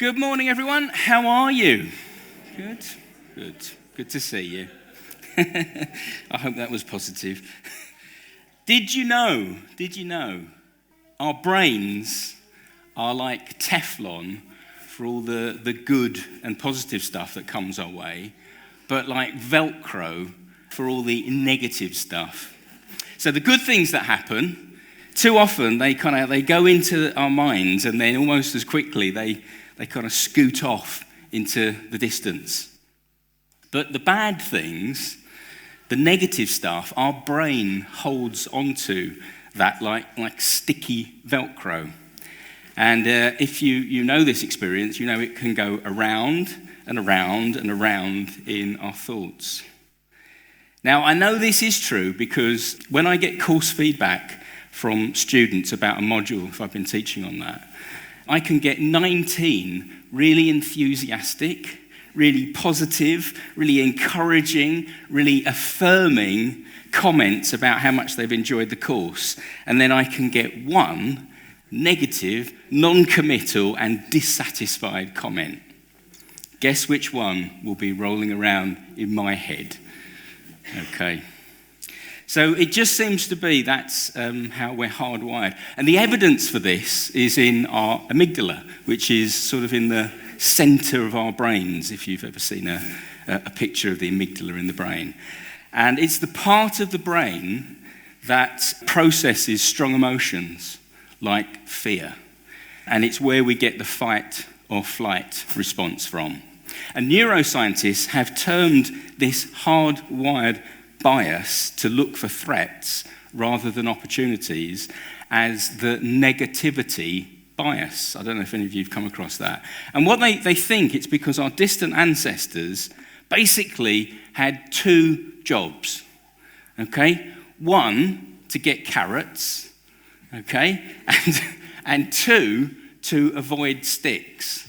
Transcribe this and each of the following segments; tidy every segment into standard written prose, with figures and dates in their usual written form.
Good morning, everyone. How are you? Good to see you. I hope that was positive. Did you know our brains are like Teflon for all the good and positive stuff that comes our way, but like Velcro for all the negative stuff. So the good things that happen, too often they go into our minds, and then almost as quickly they kind of scoot off into the distance. But the bad things, the negative stuff, our brain holds onto that like sticky Velcro. And if you know this experience, you know it can go around and around and around in our thoughts. Now, I know this is true because when I get course feedback from students about a module, if I've been teaching on that, I can get 19 really enthusiastic, really positive, really encouraging, really affirming comments about how much they've enjoyed the course. And then I can get one negative, non-committal, and dissatisfied comment. Guess which one will be rolling around in my head? Okay. So it just seems to be that's how we're hardwired. And the evidence for this is in our amygdala, which is sort of in the center of our brains, if you've ever seen a picture of the amygdala in the brain. And it's the part of the brain that processes strong emotions like fear. And it's where we get the fight or flight response from. And neuroscientists have termed this hardwired bias to look for threats rather than opportunities as the negativity bias. I don't know if any of you have come across that. And what they think it's because our distant ancestors basically had two jobs, okay? One, to get carrots, okay? And two, to avoid sticks.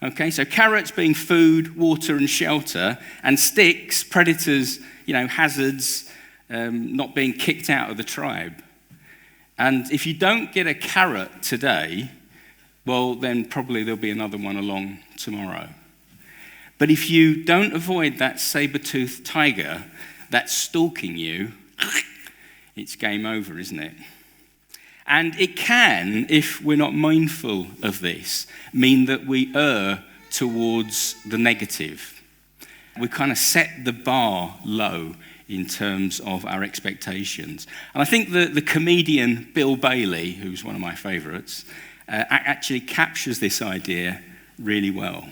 Okay, so carrots being food, water, and shelter, and sticks, predators, hazards, not being kicked out of the tribe. And if you don't get a carrot today, well, then probably there'll be another one along tomorrow. But if you don't avoid that saber-toothed tiger that's stalking you, it's game over, isn't it? And it can, if we're not mindful of this, mean that we err towards the negative. We kind of set the bar low in terms of our expectations. And I think the comedian Bill Bailey, who's one of my favorites, actually captures this idea really well.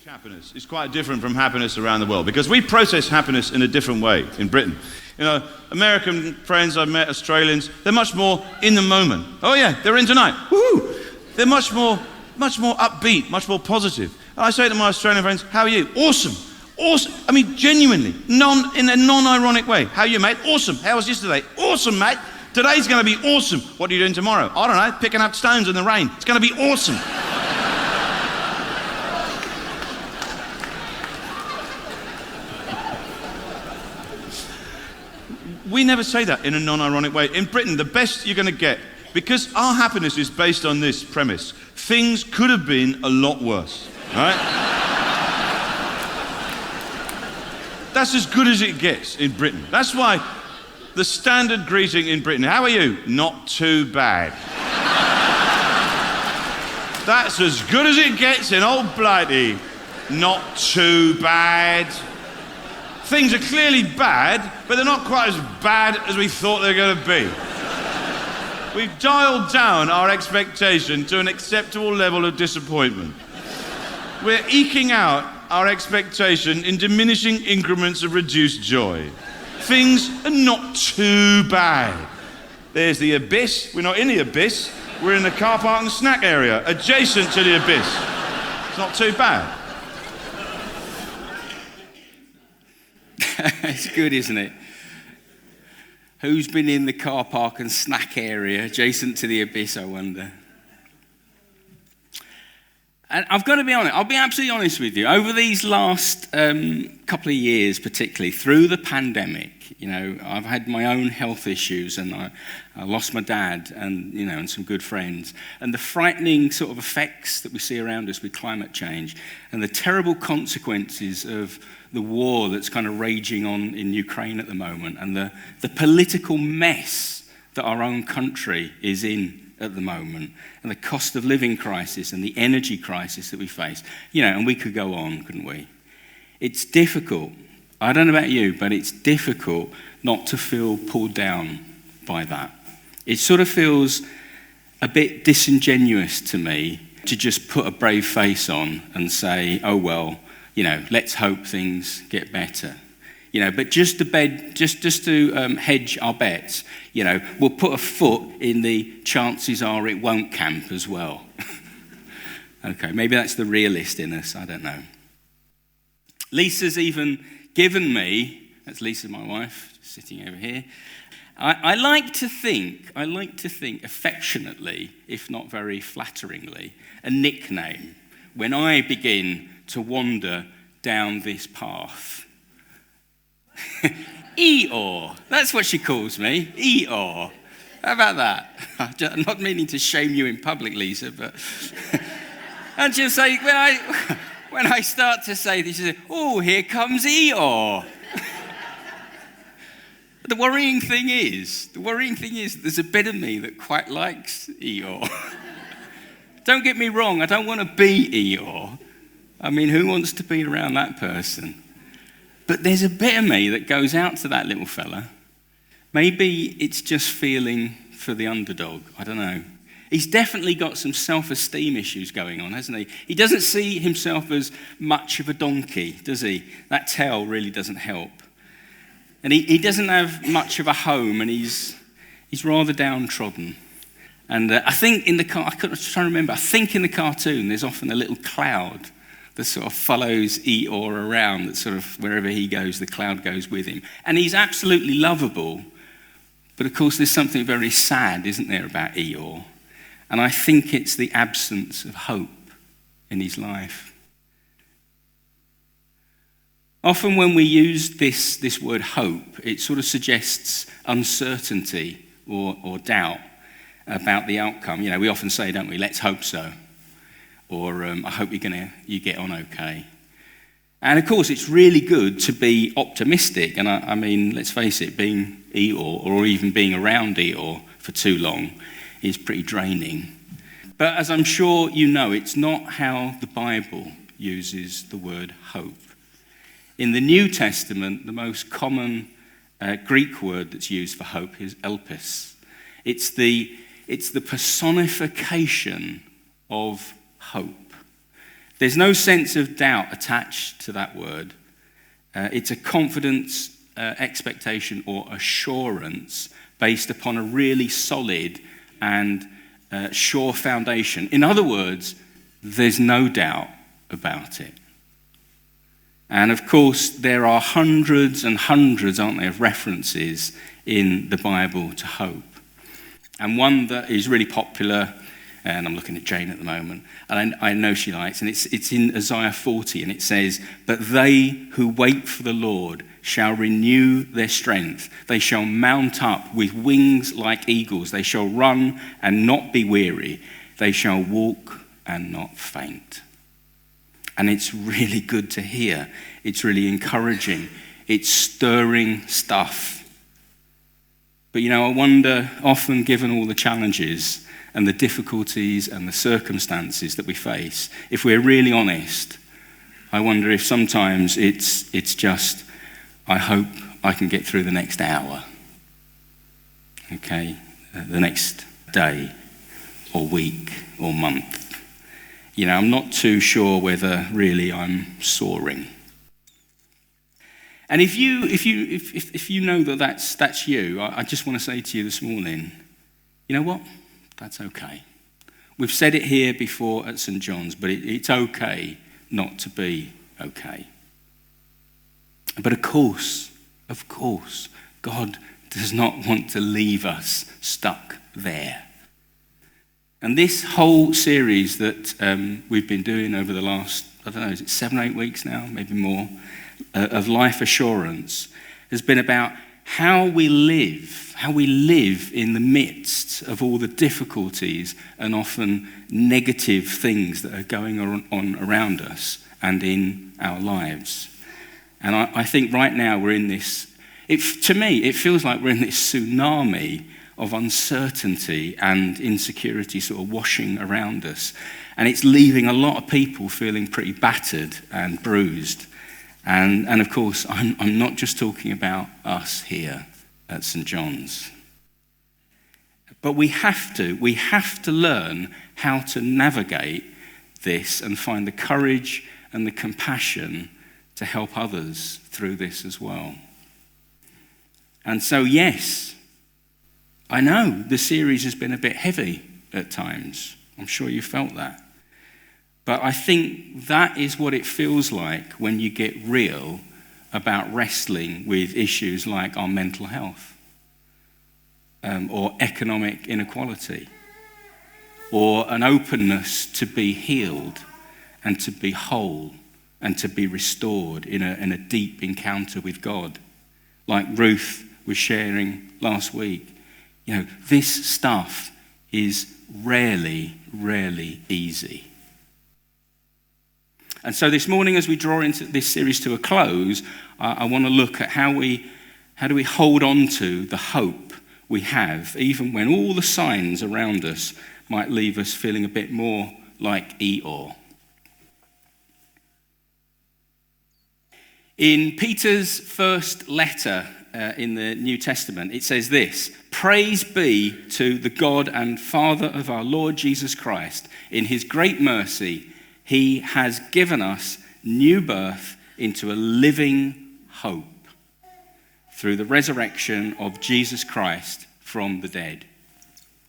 Happiness is quite different from happiness around the world because we process happiness in a different way in Britain. American friends I've met, Australians, they're much more in the moment. Oh yeah, they're in tonight. Woohoo! They're much more upbeat, much more positive. And I say to my Australian friends, how are you? Awesome. Awesome. I mean, genuinely, in a non-ironic way. How are you, mate? Awesome. How was yesterday? Awesome, mate. Today's going to be awesome. What are you doing tomorrow? I don't know, picking up stones in the rain. It's going to be awesome. We never say that in a non-ironic way. In Britain, the best you're going to get, because our happiness is based on this premise, things could have been a lot worse, right? That's as good as it gets in Britain. That's why the standard greeting in Britain, how are you? Not too bad. That's as good as it gets in old Blighty. Not too bad. Things are clearly bad, but they're not quite as bad as we thought they were going to be. We've dialed down our expectation to an acceptable level of disappointment. We're eking out our expectation in diminishing increments of reduced joy. Things are not too bad. There's the abyss. We're not in the abyss. We're in the car park and snack area, adjacent to the abyss. It's not too bad. It's good, isn't it? Who's been in the car park and snack area adjacent to the abyss, I wonder? And I've got to be honest, I'll be absolutely honest with you. Over these last couple of years, particularly through the pandemic, I've had my own health issues, and I lost my dad, and some good friends, and the frightening sort of effects that we see around us with climate change, and the terrible consequences of the war that's kind of raging on in Ukraine at the moment, and the political mess that our own country is in at the moment, and the cost of living crisis and the energy crisis that we face, and we could go on, couldn't we? It's difficult. I don't know about you, but it's difficult not to feel pulled down by that. It sort of feels a bit disingenuous to me to just put a brave face on and say, oh well, let's hope things get better. But just to hedge our bets, we'll put a foot in the chances are it won't camp as well. Okay, maybe that's the realist in us, I don't know. Lisa's even given me, that's Lisa, my wife, sitting over here. I like to think affectionately, if not very flatteringly, a nickname when I begin to wander down this path. Eeyore, that's what she calls me, Eeyore. How about that? I'm not meaning to shame you in public, Lisa, but... And she'll say, when I start to say this, she'll say, oh, here comes Eeyore. The worrying thing is, there's a bit of me that quite likes Eeyore. Don't get me wrong, I don't want to be Eeyore. I mean, who wants to be around that person? But there's a bit of me that goes out to that little fella. Maybe it's just feeling for the underdog. I don't know. He's definitely got some self-esteem issues going on, hasn't he? He doesn't see himself as much of a donkey, does he? That tail really doesn't help. And he doesn't have much of a home, and he's rather downtrodden. And I think in the I couldn't try to remember. I think in the cartoon there's often a little cloud that sort of follows Eeyore around, that sort of wherever he goes, the cloud goes with him. And he's absolutely lovable, but of course there's something very sad, isn't there, about Eeyore? And I think it's the absence of hope in his life. Often when we use this word hope, it sort of suggests uncertainty or doubt about the outcome. We often say, don't we, let's hope so. Or I hope you get on okay. And of course, it's really good to be optimistic. And I mean, let's face it, being Eeyore, or even being around Eeyore for too long, is pretty draining. But as I'm sure you know, it's not how the Bible uses the word hope. In the New Testament, the most common Greek word that's used for hope is elpis. It's the personification of hope. There's no sense of doubt attached to that word. It's a confidence, expectation, or assurance based upon a really solid and sure foundation. In other words, there's no doubt about it. And of course, there are hundreds and hundreds, aren't there, of references in the Bible to hope. And one that is really popular, and I'm looking at Jane at the moment, and I know she likes, and it's in Isaiah 40, and it says, "But they who wait for the Lord shall renew their strength. They shall mount up with wings like eagles. They shall run and not be weary. They shall walk and not faint." And it's really good to hear. It's really encouraging. It's stirring stuff. But I wonder, often given all the challenges and the difficulties and the circumstances that we face, if we're really honest, I wonder if sometimes it's just, I hope I can get through the next hour, okay, the next day or week or month. I'm not too sure whether really I'm soaring. And if you know that that's you, I just want to say to you this morning, you know what? That's okay. We've said it here before at St. John's, but it's okay not to be okay. But of course, God does not want to leave us stuck there. And this whole series that we've been doing over the last, I don't know, is it 7 or 8 weeks now, maybe more, of life assurance, has been about how we live in the midst of all the difficulties and often negative things that are going on around us and in our lives. And I think right now we're in this, to me, it feels like we're in this tsunami of uncertainty and insecurity sort of washing around us. And it's leaving a lot of people feeling pretty battered and bruised. And of course, I'm not just talking about us here at St. John's. But we have to learn how to navigate this and find the courage and the compassion to help others through this as well. And so, yes, I know the series has been a bit heavy at times. I'm sure you felt that. But I think that is what it feels like when you get real about wrestling with issues like our mental health, or economic inequality, or an openness to be healed and to be whole and to be restored in a deep encounter with God, like Ruth was sharing last week. You know, this stuff is rarely easy. And so this morning, as we draw into this series to a close, I want to look at how do we hold on to the hope we have, even when all the signs around us might leave us feeling a bit more like Eeyore. In Peter's first letter in the New Testament, it says this: "Praise be to the God and Father of our Lord Jesus Christ. In his great mercy, he has given us new birth into a living hope through the resurrection of Jesus Christ from the dead."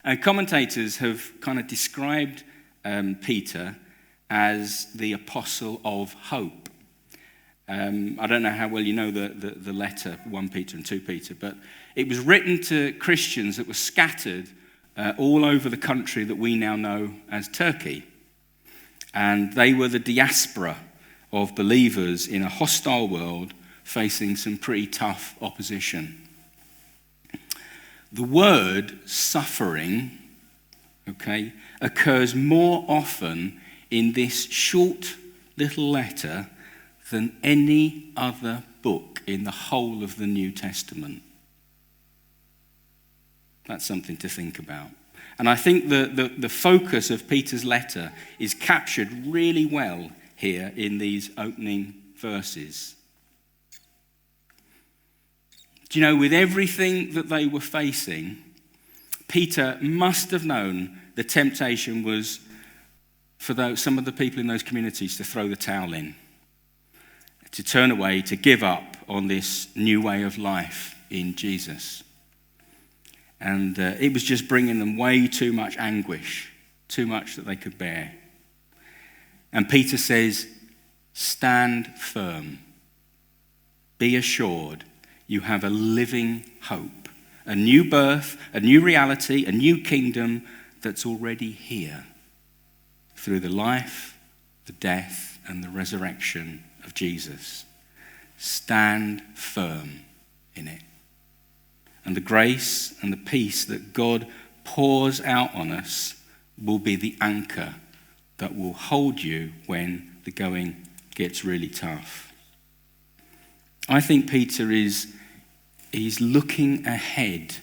And commentators have kind of described Peter as the apostle of hope. I don't know how well you know the letter, 1 Peter and 2 Peter, but it was written to Christians that were scattered all over the country that we now know as Turkey. And they were the diaspora of believers in a hostile world facing some pretty tough opposition. The word suffering, occurs more often in this short little letter than any other book in the whole of the New Testament. That's something to think about. And I think the focus of Peter's letter is captured really well here in these opening verses. Do you know, with everything that they were facing, Peter must have known the temptation was for some of the people in those communities to throw the towel in, to turn away, to give up on this new way of life in Jesus. And it was just bringing them way too much anguish, too much that they could bear. And Peter says, stand firm. Be assured you have a living hope, a new birth, a new reality, a new kingdom that's already here through the life, the death, and the resurrection of Jesus. Stand firm in it. And the grace and the peace that God pours out on us will be the anchor that will hold you when the going gets really tough. I think Peter he's looking ahead.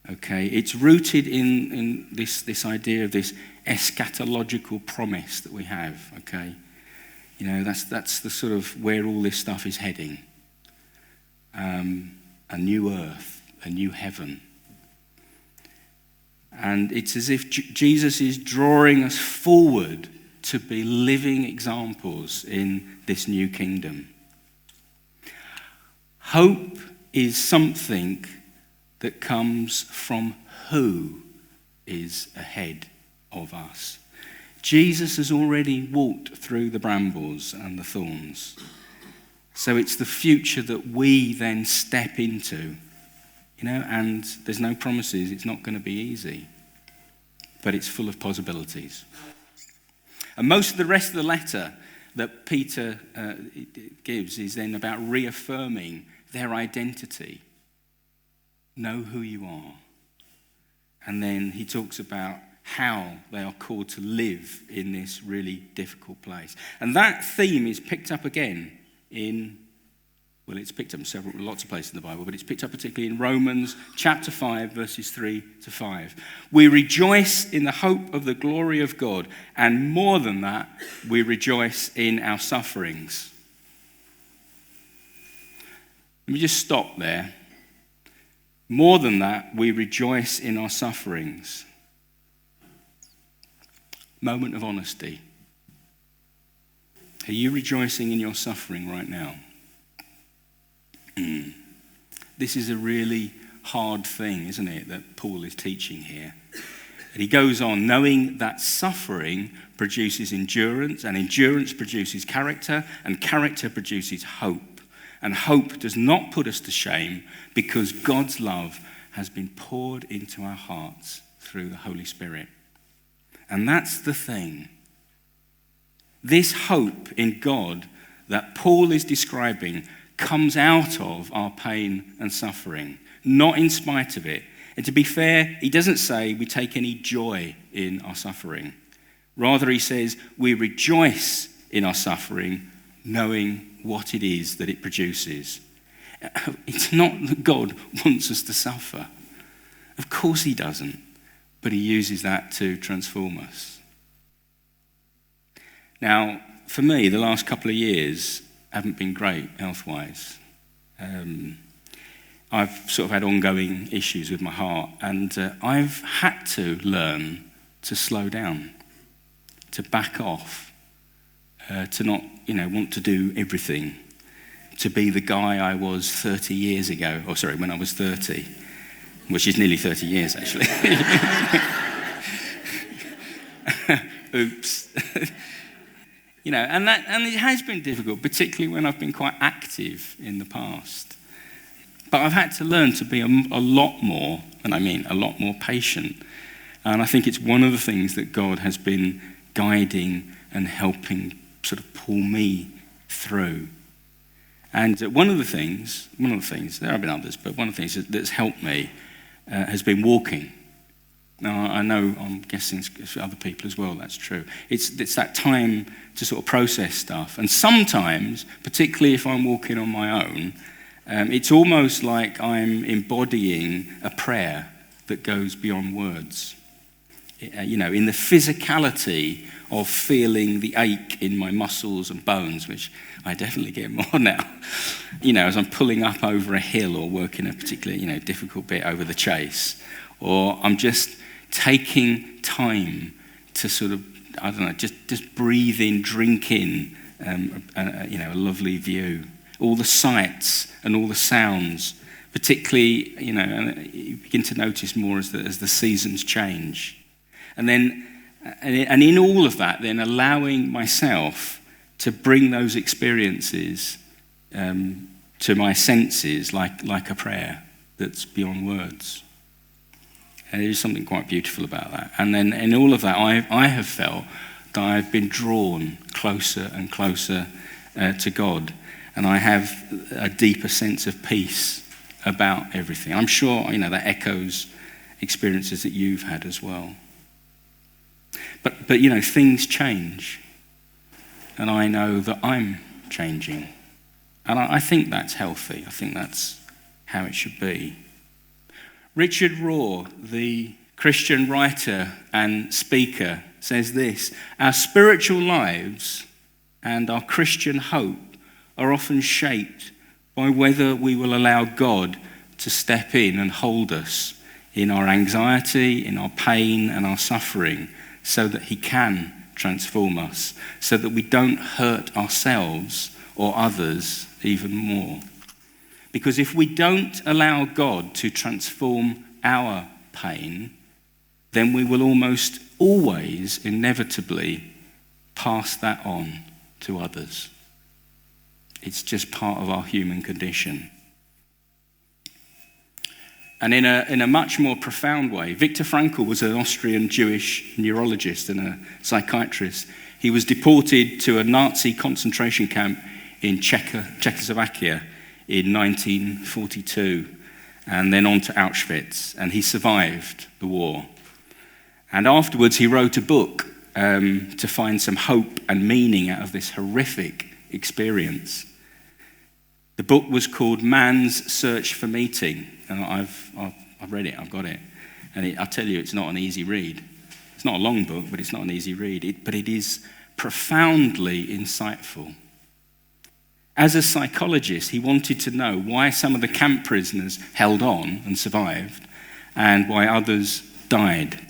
It's rooted in this idea of this eschatological promise that we have. That's the sort of where all this stuff is heading. A new earth, a new heaven. And it's as if Jesus is drawing us forward to be living examples in this new kingdom. Hope is something that comes from who is ahead of us. Jesus has already walked through the brambles and the thorns. So it's the future that we then step into, and there's no promises, it's not going to be easy. but it's full of possibilities. And most of the rest of the letter that Peter gives is then about reaffirming their identity. Know who you are. And then he talks about how they are called to live in this really difficult place. And that theme is picked up again it's picked up in lots of places in the Bible, but it's picked up particularly in Romans chapter 5, verses 3 to 5. We rejoice in the hope of the glory of God, and more than that, we rejoice in our sufferings. Let me just stop there. More than that, we rejoice in our sufferings. Moment of honesty. Are you rejoicing in your suffering right now? This is a really hard thing, isn't it, that Paul is teaching here. And he goes on, knowing that suffering produces endurance, and endurance produces character, and character produces hope. And hope does not put us to shame, because God's love has been poured into our hearts through the Holy Spirit. And that's the thing. This hope in God that Paul is describing comes out of our pain and suffering, not in spite of it. And to be fair, he doesn't say we take any joy in our suffering. Rather, he says we rejoice in our suffering, knowing what it is that it produces. It's not that God wants us to suffer. Of course he doesn't, but he uses that to transform us. Now, for me, the last couple of years haven't been great health-wise. I've sort of had ongoing issues with my heart, and I've had to learn to slow down, to back off, to not, want to do everything, to be the guy I was 30 years ago, when I was 30, which is nearly 30 years, actually. Oops. And it has been difficult, particularly when I've been quite active in the past. But I've had to learn to be a lot more, and I mean a lot more patient. And I think it's one of the things that God has been guiding and helping sort of pull me through. And one of the things, there have been others, but one of the things that's helped me has been walking. Now, I'm guessing for other people as well, that's true. It's that time to sort of process stuff. And sometimes, particularly if I'm walking on my own, it's almost like I'm embodying a prayer that goes beyond words. In the physicality of feeling the ache in my muscles and bones, which I definitely get more now. As I'm pulling up over a hill or working a particularly, difficult bit over the chase. Or I'm just taking time to sort of, just breathe in, drink in, a lovely view. All the sights and all the sounds, particularly, you begin to notice more as the seasons change. And in all of that, then allowing myself to bring those experiences to my senses like a prayer that's beyond words. And there is something quite beautiful about that. And then in all of that, I have felt that I've been drawn closer and closer to God. And I have a deeper sense of peace about everything. I'm sure, that echoes experiences that you've had as well. But things change. And I know that I'm changing. And I think that's healthy. I think that's how it should be. Richard Rohr, the Christian writer and speaker, says this: our spiritual lives and our Christian hope are often shaped by whether we will allow God to step in and hold us in our anxiety, in our pain and our suffering, so that he can transform us, so that we don't hurt ourselves or others even more. Because if we don't allow God to transform our pain, then we will almost always inevitably pass that on to others. It's just part of our human condition. And in a much more profound way, Viktor Frankl was an Austrian Jewish neurologist and a psychiatrist. He was deported to a Nazi concentration camp in Czechoslovakia in 1942, and then on to Auschwitz, and he survived the war. And afterwards he wrote a book to find some hope and meaning out of this horrific experience. The book was called Man's Search for Meaning, and I've read it, I've got it. And I tell you, it's not an easy read. It's not a long book, but it's not an easy read. But it is profoundly insightful. As a psychologist, he wanted to know why some of the camp prisoners held on and survived, and why others died.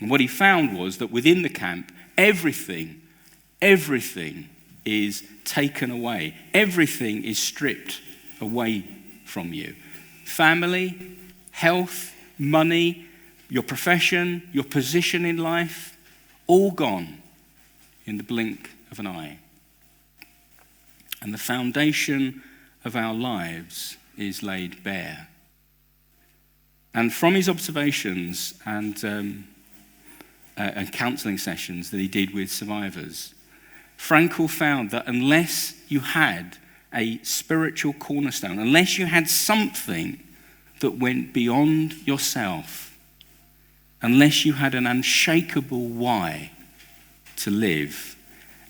And what he found was that within the camp, everything is taken away. Everything is stripped away from you. Family, health, money, your profession, your position in life, all gone in the blink of an eye. And the foundation of our lives is laid bare. And from his observations and counselling sessions that he did with survivors, Frankl found that unless you had a spiritual cornerstone, unless you had something that went beyond yourself, unless you had an unshakable why to live,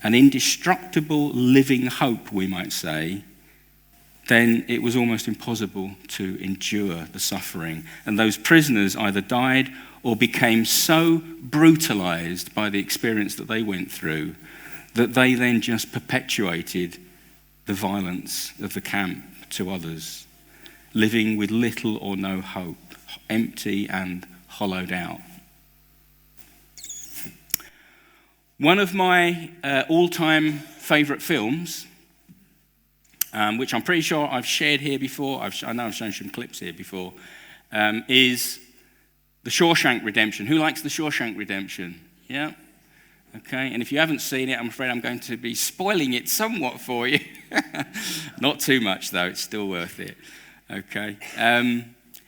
an indestructible living hope, we might say, then it was almost impossible to endure the suffering. And those prisoners either died or became so brutalized by the experience that they went through that they then just perpetuated the violence of the camp to others, living with little or no hope, empty and hollowed out. One of my all-time favourite films, which I'm pretty sure I've shared here before, I know I've shown some clips here before, is The Shawshank Redemption. Who likes The Shawshank Redemption? Yeah? Okay, and if you haven't seen it, I'm afraid I'm going to be spoiling it somewhat for you. Not too much, though. It's still worth it. Okay.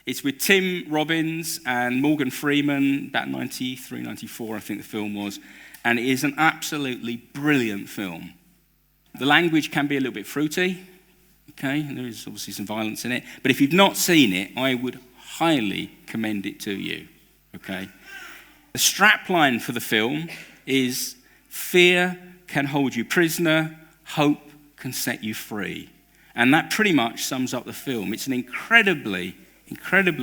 It's with Tim Robbins and Morgan Freeman, about 93, 94, I think the film was. And it is an absolutely brilliant film. The language can be a little bit fruity. Okay, and there is obviously some violence in it. But if you've not seen it, I would highly commend it to you. Okay. The strapline for the film is fear can hold you prisoner, hope can set you free. And that pretty much sums up the film. It's an incredibly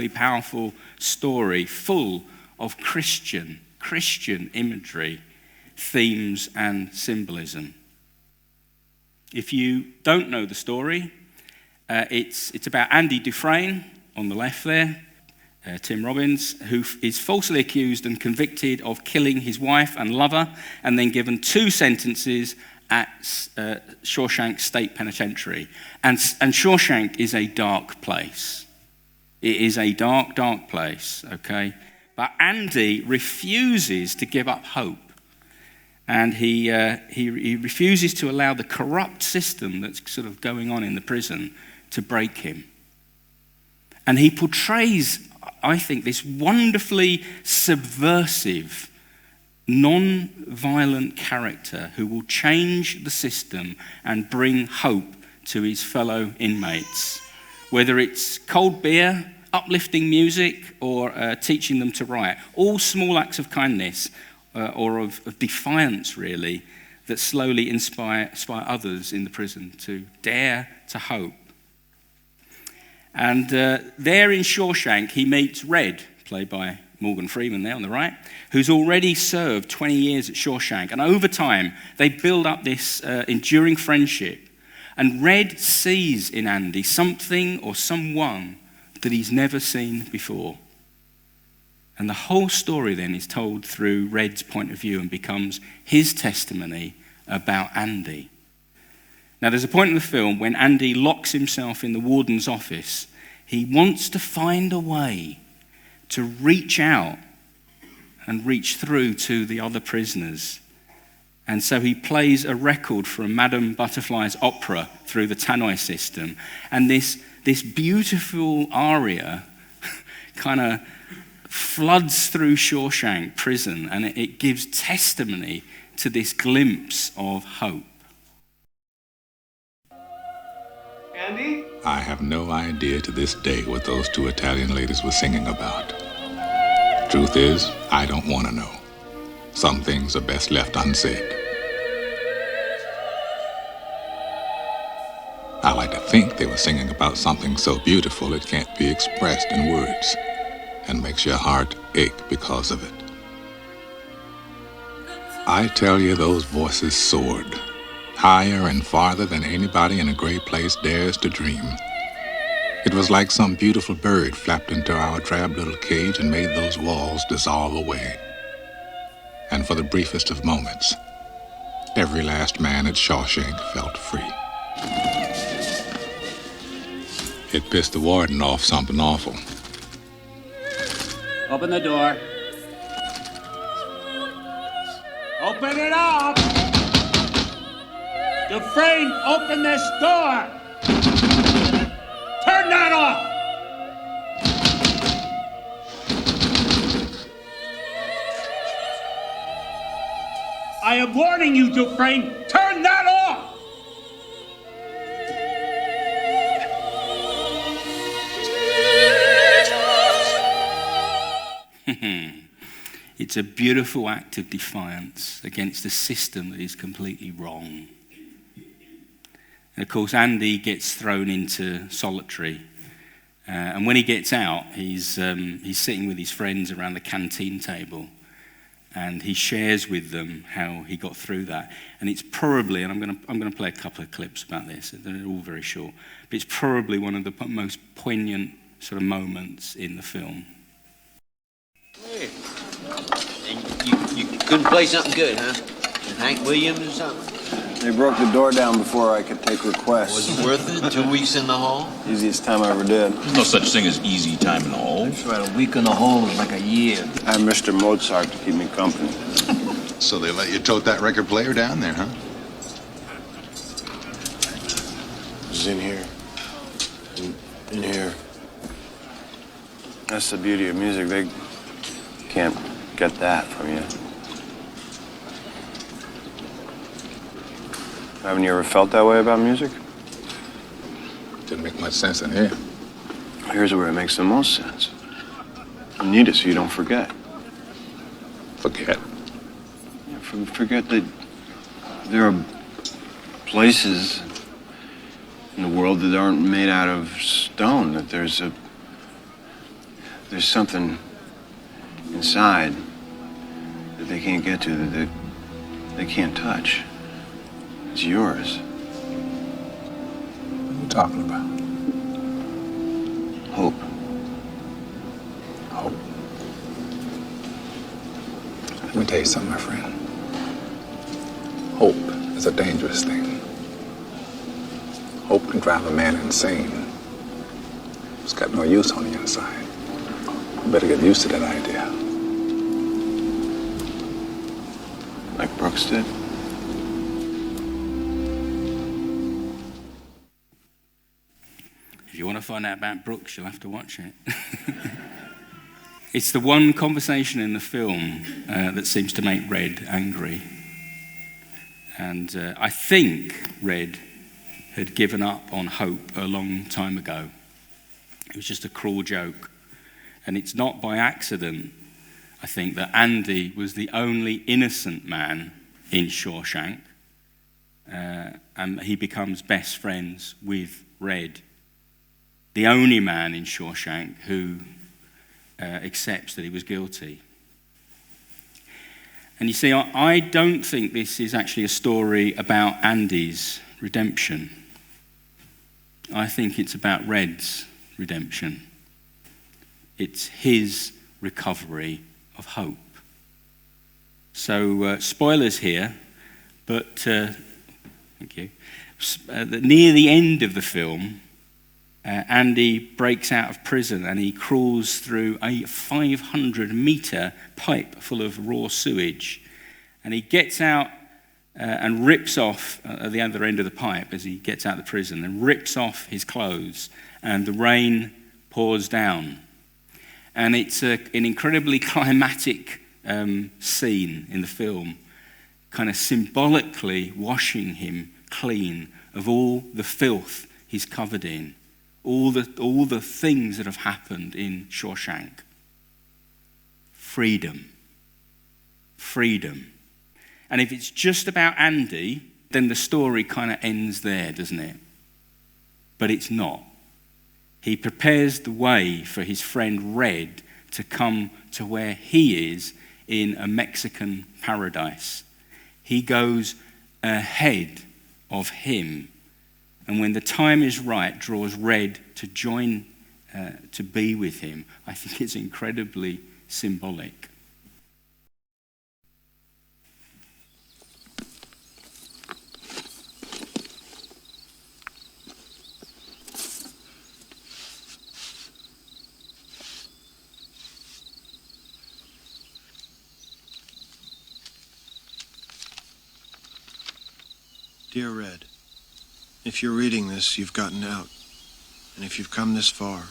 powerful story full of Christian imagery, themes and symbolism. If you don't know the story, it's about Andy Dufresne on the left there, Tim Robbins, who is falsely accused and convicted of killing his wife and lover, and then given 2 sentences at Shawshank State Penitentiary. And Shawshank is a dark place. It is a dark, dark place, okay? But Andy refuses to give up hope. And he refuses to allow the corrupt system that's sort of going on in the prison to break him. And he portrays, I think, this wonderfully subversive, non-violent character who will change the system and bring hope to his fellow inmates. Whether it's cold beer, uplifting music, or teaching them to write. All small acts of kindness or of defiance, really, that slowly inspire others in the prison to dare to hope. And there in Shawshank, he meets Red, played by Morgan Freeman there on the right, who's already served 20 years at Shawshank. And over time, they build up this enduring friendship. And Red sees in Andy something or someone that he's never seen before. And the whole story then is told through Red's point of view and becomes his testimony about Andy. Now, there's a point in the film when Andy locks himself in the warden's office. He wants to find a way to reach out and reach through to the other prisoners. And so he plays a record from Madame Butterfly's opera through the tannoy system. And this this beautiful aria kind of floods through Shawshank Prison, and it gives testimony to this glimpse of hope. Andy? I have no idea to this day what those two Italian ladies were singing about. Truth is, I don't want to know. Some things are best left unsaid. I like to think they were singing about something so beautiful it can't be expressed in words, and makes your heart ache because of it. I tell you, those voices soared, higher and farther than anybody in a great place dares to dream. It was like some beautiful bird flapped into our drab little cage and made those walls dissolve away. And for the briefest of moments, every last man at Shawshank felt free. It pissed the warden off something awful. Open the door. Open it up! Dufresne, open this door! Turn that off! I am warning you, Dufresne, turn that off! It's a beautiful act of defiance against a system that is completely wrong. And of course, Andy gets thrown into solitary. And when he gets out, he's sitting with his friends around the canteen table. And he shares with them how he got through that. And it's probably, and I'm going to play a couple of clips about this. They're all very short. But it's probably one of the most poignant sort of moments in the film. Hey. And you couldn't play something good, huh? Hank Williams or something? They broke the door down before I could take requests. Was it worth it? 2 weeks in the hall? Easiest time I ever did. There's no such thing as easy time in the hole. That's right, a week in the hole is like a year. I have Mr. Mozart to keep me company. So they let you tote that record player down there, huh? It's in here. In here. That's the beauty of music. They can't get that from you. Haven't you ever felt that way about music? Didn't make much sense in here. Here's where it makes the most sense. You need it so you don't forget. Forget. Yeah, forget that there are places in the world that aren't made out of stone, that there's something inside that they can't get to, that they can't touch. It's yours. What are you talking about? Hope. Hope. Let me tell you something, my friend. Hope is a dangerous thing. Hope can drive a man insane. It's got no use on the inside. You better get used to that idea. Like Brooks did. If you want to find out about Brooks, you'll have to watch it. It's the one conversation in the film that seems to make Red angry. And I think Red had given up on hope a long time ago. It was just a cruel joke. And it's not by accident, I think, that Andy was the only innocent man in Shawshank. And he becomes best friends with Red, the only man in Shawshank who accepts that he was guilty. And you see, I don't think this is actually a story about Andy's redemption. I think it's about Red's redemption. It's his recovery of hope. So, spoilers here, but thank you. Near the end of the film, Andy breaks out of prison and he crawls through a 500-meter pipe full of raw sewage. And he gets out and rips off, at the other end of the pipe as he gets out of the prison, and rips off his clothes and the rain pours down. And it's an incredibly climatic scene in the film, kind of symbolically washing him clean of all the filth he's covered in, all the things that have happened in Shawshank. Freedom. And if it's just about Andy, then the story kind of ends there, doesn't it? But it's not. He prepares the way for his friend Red to come to where he is in a Mexican paradise. He goes ahead of him, and when the time is right, draws Red to join, to be with him. I think it's incredibly symbolic. Dear Red, if you're reading this, you've gotten out. And if you've come this far,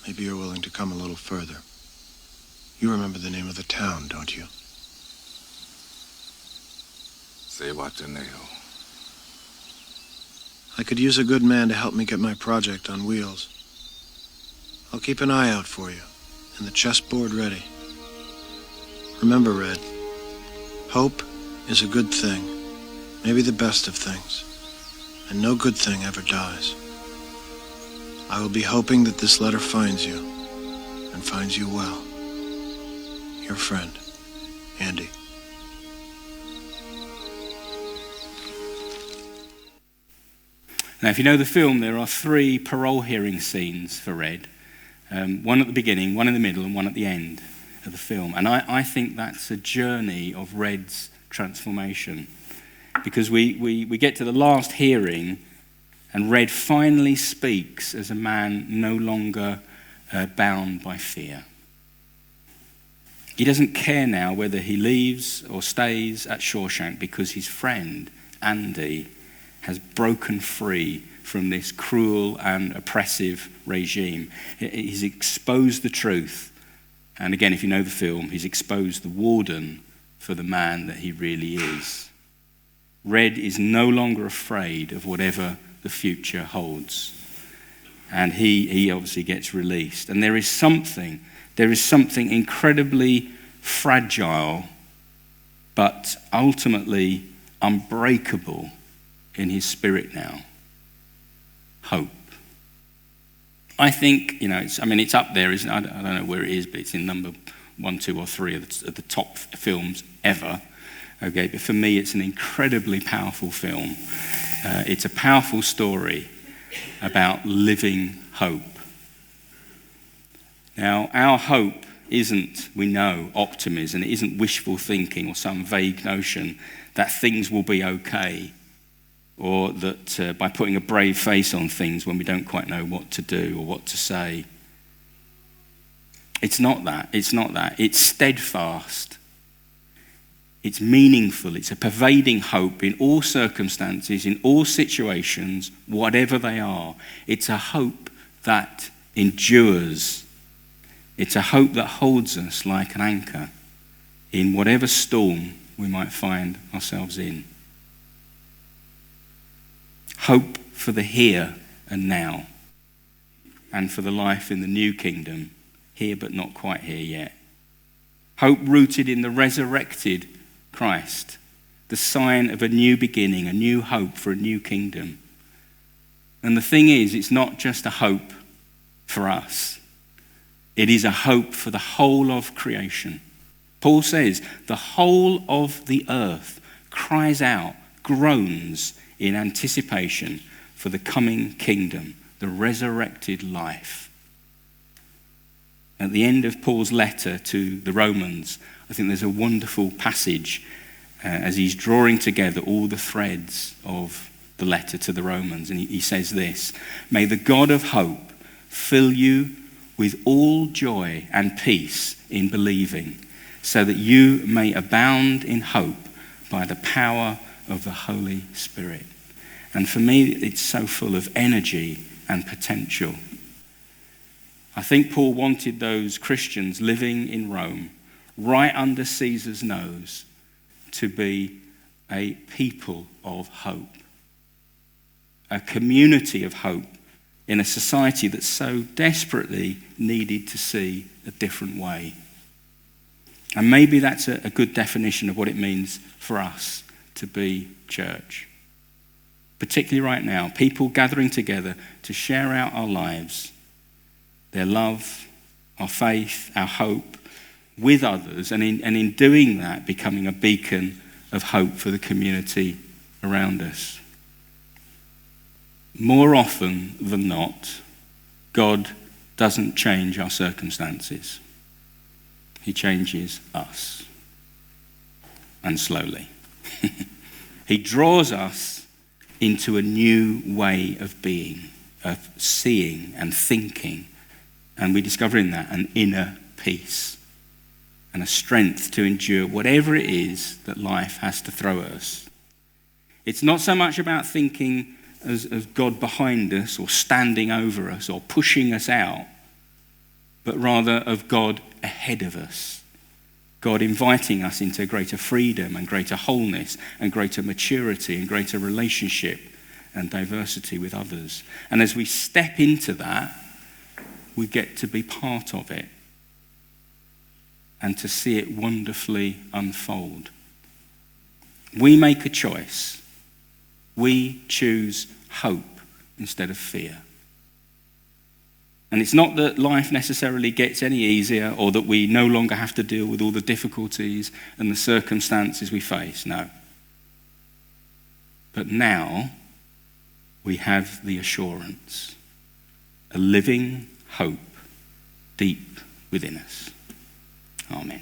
maybe you're willing to come a little further. You remember the name of the town, don't you? Zihuatanejo. I could use a good man to help me get my project on wheels. I'll keep an eye out for you, and the chessboard ready. Remember, Red, hope is a good thing. Maybe the best of things, and no good thing ever dies. I will be hoping that this letter finds you, and finds you well. Your friend, Andy. Now, if you know the film, there are 3 parole hearing scenes for Red. One at the beginning, one in the middle, and one at the end of the film. And I think that's a journey of Red's transformation. Because we get to the last hearing, and Red finally speaks as a man no longer bound by fear. He doesn't care now whether he leaves or stays at Shawshank, because his friend, Andy, has broken free from this cruel and oppressive regime. He's exposed the truth. And again, if you know the film, he's exposed the warden for the man that he really is. Red is no longer afraid of whatever the future holds. And he obviously gets released. And there is something incredibly fragile, but ultimately unbreakable in his spirit now. Hope. I think, it's up there, isn't it? I don't know where it is, but it's in number 1, 2, or 3 of the top films ever. Okay, but for me, it's an incredibly powerful film. It's a powerful story about living hope. Now, our hope isn't, we know, optimism. It isn't wishful thinking or some vague notion that things will be okay, or that by putting a brave face on things when we don't quite know what to do or what to say. It's not that. It's steadfast. It's meaningful. It's a pervading hope in all circumstances, in all situations, whatever they are. It's a hope that endures. It's a hope that holds us like an anchor in whatever storm we might find ourselves in. Hope for the here and now, and for the life in the new kingdom, here but not quite here yet. Hope rooted in the resurrected Christ, the sign of a new beginning, a new hope for a new kingdom. And the thing is, it's not just a hope for us. It is a hope for the whole of creation. Paul says, the whole of the earth cries out, groans in anticipation for the coming kingdom, the resurrected life. At the end of Paul's letter to the Romans, I think there's a wonderful passage as he's drawing together all the threads of the letter to the Romans. And he says this, "May the God of hope fill you with all joy and peace in believing, so that you may abound in hope by the power of the Holy Spirit." And for me, it's so full of energy and potential. I think Paul wanted those Christians living in Rome, right under Caesar's nose, to be a people of hope, a community of hope in a society that so desperately needed to see a different way. And maybe that's a good definition of what it means for us to be church. Particularly right now, people gathering together to share out our lives, their love, our faith, our hope with others, and in doing that, becoming a beacon of hope for the community around us. More often than not, God doesn't change our circumstances. He changes us. And slowly. He draws us into a new way of being, of seeing and thinking. And we discover in that an inner peace and a strength to endure whatever it is that life has to throw at us. It's not so much about thinking as God behind us or standing over us or pushing us out, but rather of God ahead of us. God inviting us into greater freedom and greater wholeness and greater maturity and greater relationship and diversity with others. And as we step into that, we get to be part of it and to see it wonderfully unfold. We make a choice. We choose hope instead of fear. And it's not that life necessarily gets any easier or that we no longer have to deal with all the difficulties and the circumstances we face, no. But now we have the assurance, a living hope deep within us. Amen.